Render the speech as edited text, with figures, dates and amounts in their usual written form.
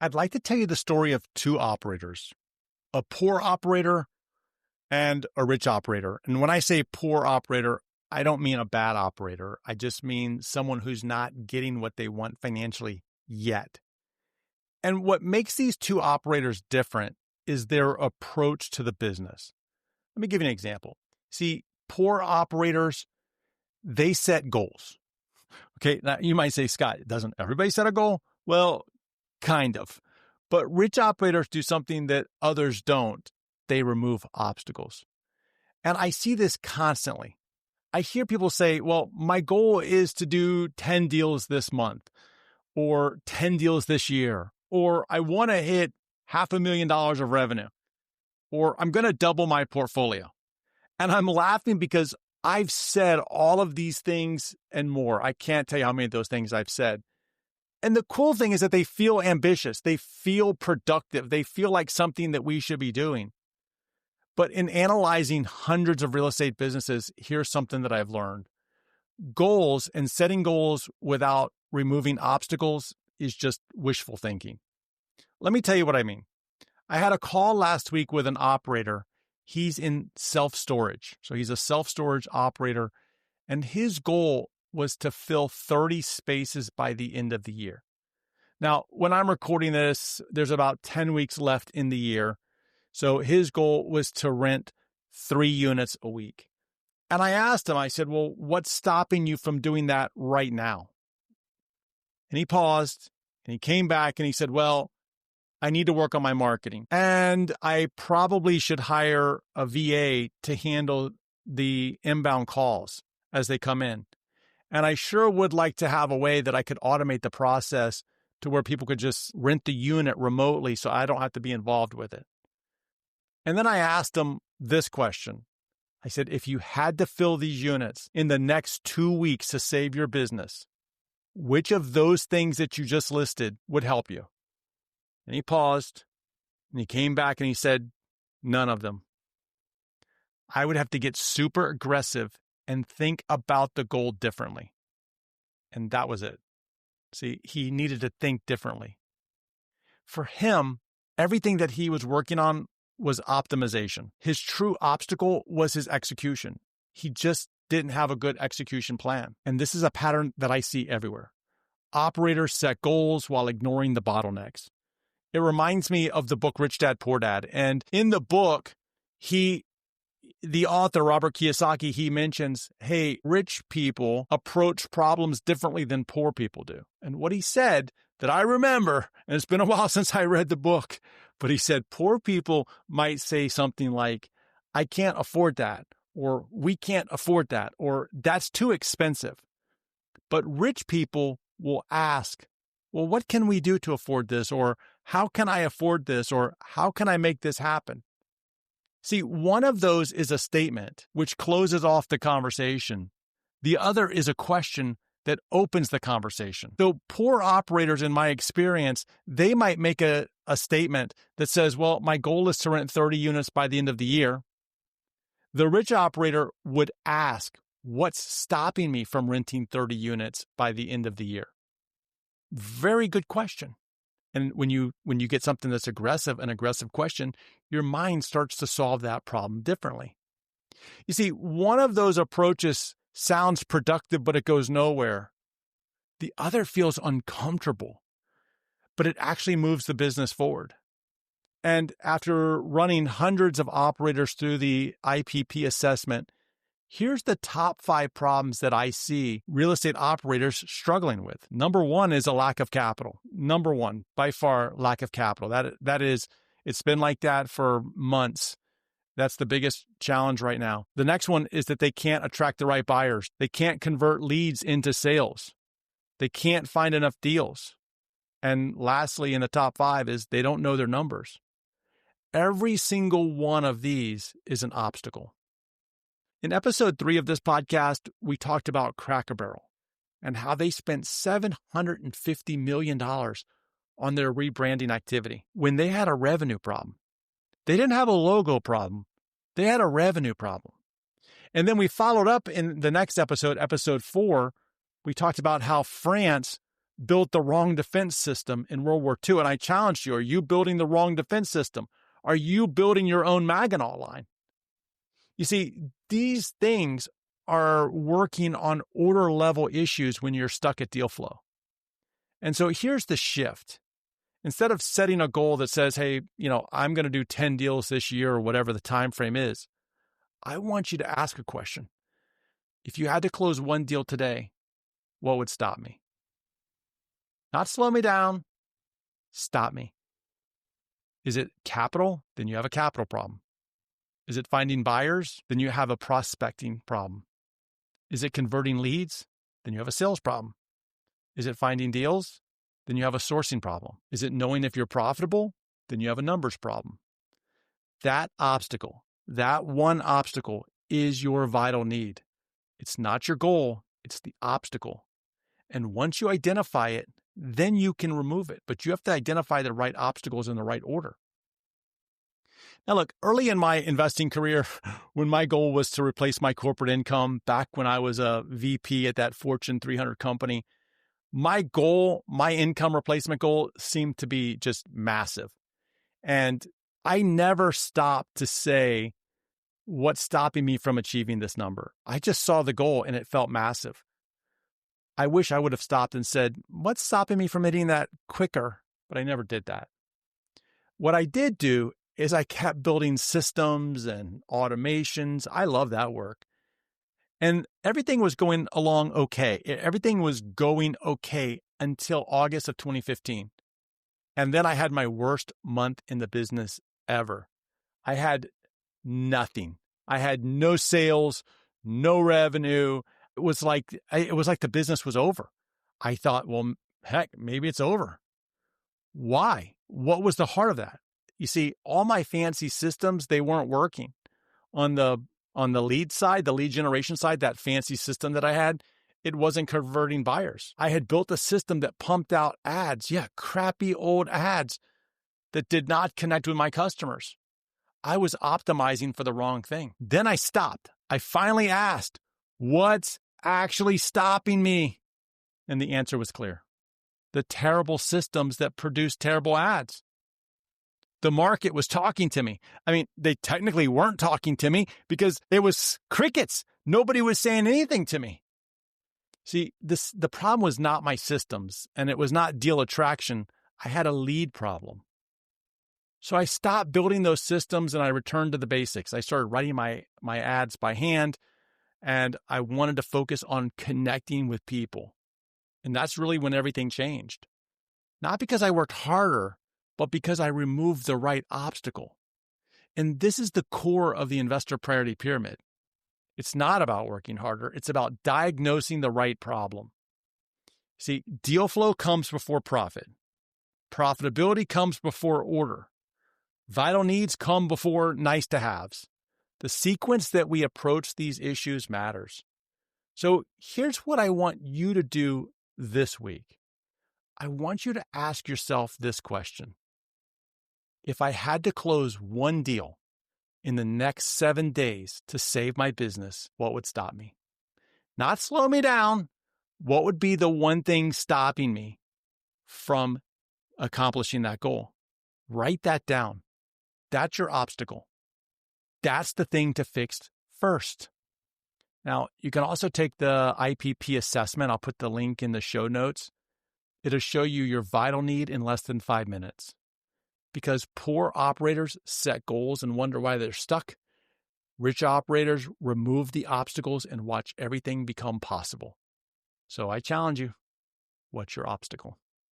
I'd like to tell you the story of two operators, a poor operator and a rich operator. And when I say poor operator, I don't mean a bad operator. I just mean someone who's not getting what they want financially yet. And what makes these two operators different is their approach to the business. Let me give you an example. See, poor operators, they set goals. Okay, now you might say, Scott, doesn't everybody set a goal? Well, kind of. But rich operators do something that others don't. They remove obstacles. And I see this constantly. I hear people say, well, my goal is to do 10 deals this month or 10 deals this year, or I want to hit $500,000 of revenue, or I'm going to double my portfolio. And I'm laughing because I've said all of these things and more. I can't tell you how many of those things I've said. And the cool thing is that they feel ambitious. They feel productive. They feel like something that we should be doing. But in analyzing hundreds of real estate businesses, here's something that I've learned. Goals and setting goals without removing obstacles is just wishful thinking. Let me tell you what I mean. I had a call last week with an operator. He's in self-storage. So he's a self-storage operator, and his goal was to fill 30 spaces by the end of the year. Now, when I'm recording this, there's about 10 weeks left in the year. So his goal was to rent 3 units a week. And I asked him, I said, well, what's stopping you from doing that right now? And he paused and he came back and he said, well, I need to work on my marketing. And I probably should hire a VA to handle the inbound calls as they come in. And I sure would like to have a way that I could automate the process to where people could just rent the unit remotely so I don't have to be involved with it. And then I asked him this question. I said, if you had to fill these units in the next 2 weeks to save your business, which of those things that you just listed would help you? And he paused and he came back and he said, none of them. I would have to get super aggressive and think about the goal differently. And that was it. See, he needed to think differently. For him, everything that he was working on was optimization. His true obstacle was his execution. He just didn't have a good execution plan. And this is a pattern that I see everywhere. Operators set goals while ignoring the bottlenecks. It reminds me of the book Rich Dad, Poor Dad. And in the book, the author, Robert Kiyosaki, he mentions, hey, rich people approach problems differently than poor people do. And what he said that I remember, and it's been a while since I read the book, but he said poor people might say something like, I can't afford that, or we can't afford that, or that's too expensive. But rich people will ask, well, what can we do to afford this? Or how can I afford this? Or how can I make this happen? See, one of those is a statement which closes off the conversation. The other is a question that opens the conversation. So poor operators, in my experience, they might make a statement that says, well, my goal is to rent 30 units by the end of the year. The rich operator would ask, what's stopping me from renting 30 units by the end of the year? Very good question. And when you get something that's an aggressive question, your mind starts to solve that problem differently. You see, one of those approaches sounds productive, but it goes nowhere. The other feels uncomfortable, but it actually moves the business forward. And after running hundreds of operators through the IPP assessment, here's the top 5 problems that I see real estate operators struggling with. Number 1 is a lack of capital. Number 1, by far, lack of capital. That is, it's been like that for months. That's the biggest challenge right now. The next one is that they can't attract the right buyers. They can't convert leads into sales. They can't find enough deals. And lastly, in the top 5 is they don't know their numbers. Every single one of these is an obstacle. In episode 3 of this podcast, we talked about Cracker Barrel and how they spent $750 million on their rebranding activity when they had a revenue problem. They didn't have a logo problem. They had a revenue problem. And then we followed up in the next episode, episode 4, we talked about how France built the wrong defense system in World War II. And I challenged you, are you building the wrong defense system? Are you building your own Maginot Line? You see, these things are working on order level issues when you're stuck at deal flow. And so here's the shift. Instead of setting a goal that says, hey, I'm going to do 10 deals this year or whatever the time frame is, I want you to ask a question. If you had to close one deal today, what would stop me? Not slow me down, stop me. Is it capital? Then you have a capital problem. Is it finding buyers? Then you have a prospecting problem. Is it converting leads? Then you have a sales problem. Is it finding deals? Then you have a sourcing problem. Is it knowing if you're profitable? Then you have a numbers problem. That obstacle, that one obstacle is your vital need. It's not your goal, it's the obstacle. And once you identify it, then you can remove it. But you have to identify the right obstacles in the right order. Now, look, early in my investing career, when my goal was to replace my corporate income, back when I was a VP at that Fortune 300 company, my goal, my income replacement goal seemed to be just massive. And I never stopped to say what's stopping me from achieving this number. I just saw the goal and it felt massive. I wish I would have stopped and said, what's stopping me from hitting that quicker? But I never did that. What I did do is I kept building systems and automations. I love that work. And everything was going along okay. Everything was going okay until August of 2015. And then I had my worst month in the business ever. I had nothing. I had no sales, no revenue. It was like the business was over. I thought, well, heck, maybe it's over. Why? What was the heart of that? You see, all my fancy systems, they weren't working. On the lead side, the lead generation side, that fancy system that I had, it wasn't converting buyers. I had built a system that pumped out ads. Yeah, crappy old ads that did not connect with my customers. I was optimizing for the wrong thing. Then I stopped. I finally asked, what's actually stopping me? And the answer was clear. The terrible systems that produce terrible ads. The market was talking to me. I mean, they technically weren't talking to me because it was crickets. Nobody was saying anything to me. See, the problem was not my systems, and it was not deal attraction. I had a lead problem. So I stopped building those systems and I returned to the basics. I started writing my ads by hand, and I wanted to focus on connecting with people. And that's really when everything changed. Not because I worked harder, but because I removed the right obstacle. And this is the core of the investor priority pyramid. It's not about working harder. It's about diagnosing the right problem. See, deal flow comes before profit. Profitability comes before order. Vital needs come before nice to haves. The sequence that we approach these issues matters. So here's what I want you to do this week. I want you to ask yourself this question. If I had to close one deal in the next 7 days to save my business, what would stop me? Not slow me down. What would be the one thing stopping me from accomplishing that goal? Write that down. That's your obstacle. That's the thing to fix first. Now, you can also take the IPP assessment. I'll put the link in the show notes. It'll show you your vital need in less than 5 minutes. Because poor operators set goals and wonder why they're stuck. Rich operators remove the obstacles and watch everything become possible. So I challenge you, what's your obstacle?